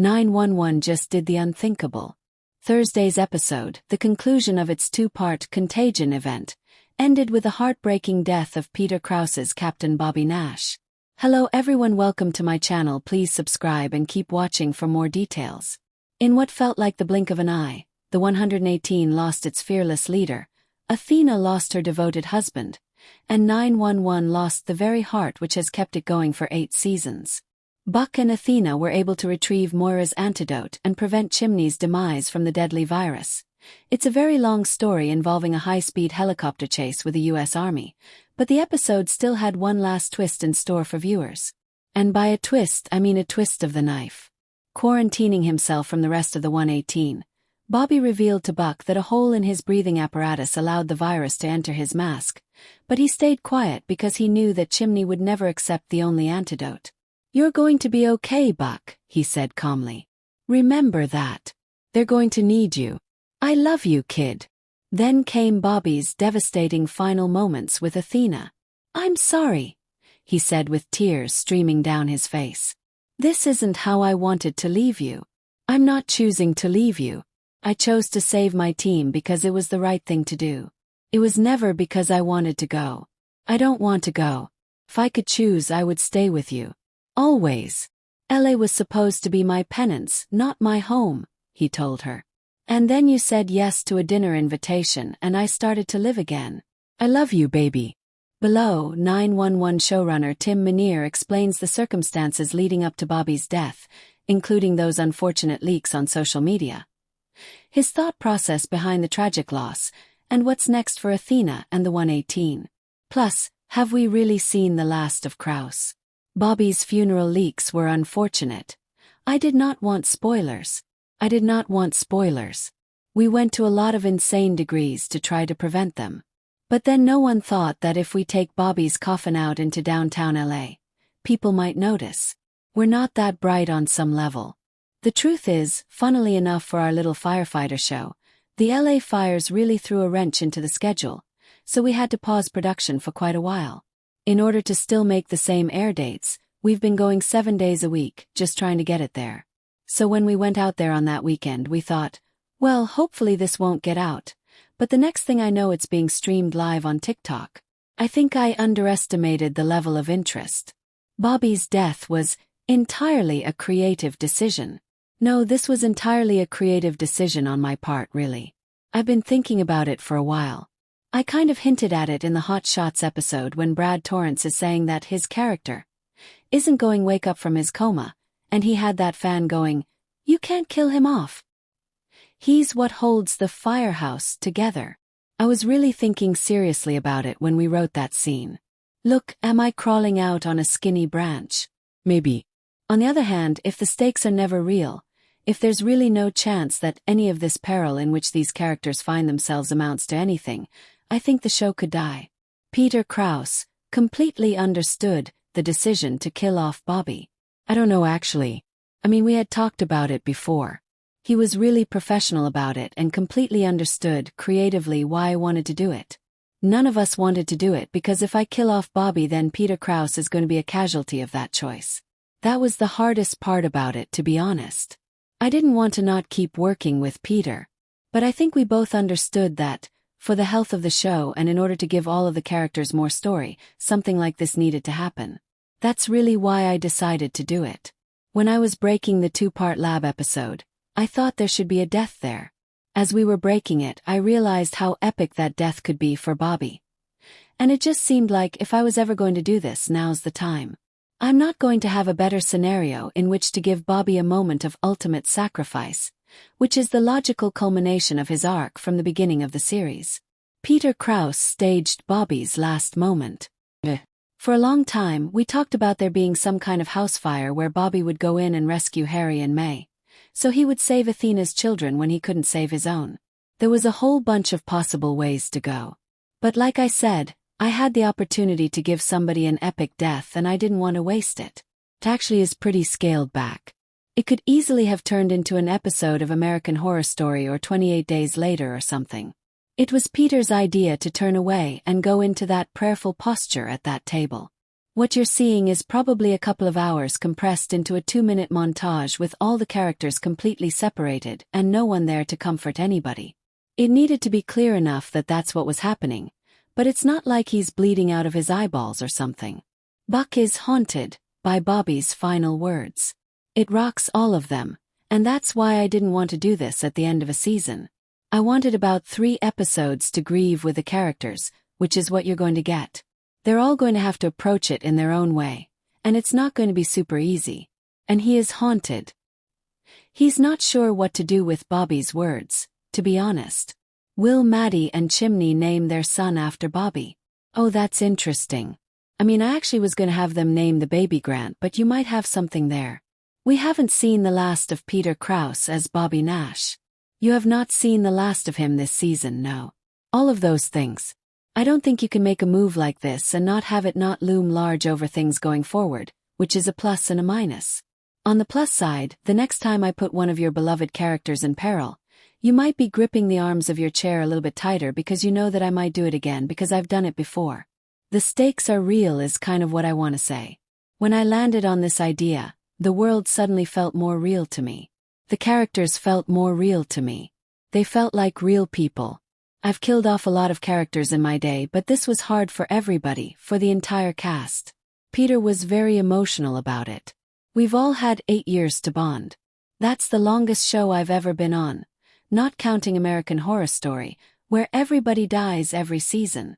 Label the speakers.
Speaker 1: 911 just did the unthinkable. Thursday's episode, the conclusion of its two-part Contagion event, ended with the heartbreaking death of Peter Krause's Captain Bobby Nash. Hello everyone, welcome to my channel. Please subscribe and keep watching for more details. In what felt like the blink of an eye, the 118 lost its fearless leader, Athena lost her devoted husband, and 911 lost the very heart which has kept it going for 8 seasons. Buck and Athena were able to retrieve Moira's antidote and prevent Chimney's demise from the deadly virus. It's a very long story involving a high-speed helicopter chase with the US Army, but the episode still had one last twist in store for viewers. And by a twist, I mean a twist of the knife. Quarantining himself from the rest of the 118, Bobby revealed to Buck that a hole in his breathing apparatus allowed the virus to enter his mask, but he stayed quiet because he knew that Chimney would never accept the only antidote. "You're going to be okay, Buck," he said calmly. "Remember that. They're going to need you. I love you, kid." Then came Bobby's devastating final moments with Athena. "I'm sorry," he said with tears streaming down his face. "This isn't how I wanted to leave you. I'm not choosing to leave you. I chose to save my team because it was the right thing to do. It was never because I wanted to go. I don't want to go. If I could choose, I would stay with you. Always. LA was supposed to be my penance, not my home," he told her. "And then you said yes to a dinner invitation and I started to live again. I love you, baby." Below, 911 showrunner Tim Minear explains the circumstances leading up to Bobby's death, including those unfortunate leaks on social media. His thought process behind the tragic loss, and what's next for Athena and the 118. Plus, have we really seen the last of Krause? Bobby's funeral leaks were unfortunate. I did not want spoilers. We went to a lot of insane degrees to try to prevent them. But then no one thought that if we take Bobby's coffin out into downtown LA, people might notice. We're not that bright on some level. The truth is, funnily enough for our little firefighter show, the LA fires really threw a wrench into the schedule, so we had to pause production for quite a while. In order to still make the same air dates, we've been going 7 days a week, just trying to get it there. So when we went out there on that weekend, we thought, well, hopefully this won't get out. But the next thing I know, it's being streamed live on TikTok. I think I underestimated the level of interest. Bobby's death was entirely a creative decision. No, this was entirely a creative decision on my part, really. I've been thinking about it for a while. I kind of hinted at it in the Hot Shots episode when Brad Torrance is saying that his character isn't going wake up from his coma, and he had that fan going, "You can't kill him off. He's what holds the firehouse together." I was really thinking seriously about it when we wrote that scene. Look, am I crawling out on a skinny branch? Maybe. On the other hand, if the stakes are never real, if there's really no chance that any of this peril in which these characters find themselves amounts to anything, I think the show could die. Peter Krause completely understood the decision to kill off Bobby. I don't know actually. I mean, we had talked about it before. He was really professional about it and completely understood creatively why I wanted to do it. None of us wanted to do it because if I kill off Bobby, then Peter Krause is going to be a casualty of that choice. That was the hardest part about it, to be honest. I didn't want to not keep working with Peter. But I think we both understood that, for the health of the show and in order to give all of the characters more story, something like this needed to happen. That's really why I decided to do it. When I was breaking the 2-part lab episode, I thought there should be a death there. As we were breaking it, I realized how epic that death could be for Bobby. And it just seemed like if I was ever going to do this, now's the time. I'm not going to have a better scenario in which to give Bobby a moment of ultimate sacrifice, which is the logical culmination of his arc from the beginning of the series. Peter Krause staged Bobby's last moment. For a long time, we talked about there being some kind of house fire where Bobby would go in and rescue Harry and May, so he would save Athena's children when he couldn't save his own. There was a whole bunch of possible ways to go. But like I said, I had the opportunity to give somebody an epic death and I didn't want to waste it. It actually is pretty scaled back. It could easily have turned into an episode of American Horror Story or 28 Days Later or something. It was Peter's idea to turn away and go into that prayerful posture at that table. What you're seeing is probably a couple of hours compressed into a 2-minute montage with all the characters completely separated and no one there to comfort anybody. It needed to be clear enough that that's what was happening, but it's not like he's bleeding out of his eyeballs or something. Buck is haunted by Bobby's final words. It rocks all of them, and that's why I didn't want to do this at the end of a season. I wanted about 3 episodes to grieve with the characters, which is what you're going to get. They're all going to have to approach it in their own way, and it's not going to be super easy. And he is haunted. He's not sure what to do with Bobby's words, to be honest. Will Maddie and Chimney name their son after Bobby? Oh, that's interesting. I mean, I actually was going to have them name the baby Grant, but you might have something there. We haven't seen the last of Peter Krause as Bobby Nash. You have not seen the last of him this season, no. All of those things. I don't think you can make a move like this and not have it not loom large over things going forward, which is a plus and a minus. On the plus side, the next time I put one of your beloved characters in peril, you might be gripping the arms of your chair a little bit tighter because you know that I might do it again because I've done it before. The stakes are real is kind of what I want to say. When I landed on this idea, the world suddenly felt more real to me. The characters felt more real to me. They felt like real people. I've killed off a lot of characters in my day, but this was hard for everybody, for the entire cast. Peter was very emotional about it. We've all had 8 years to bond. That's the longest show I've ever been on, not counting American Horror Story, where everybody dies every season.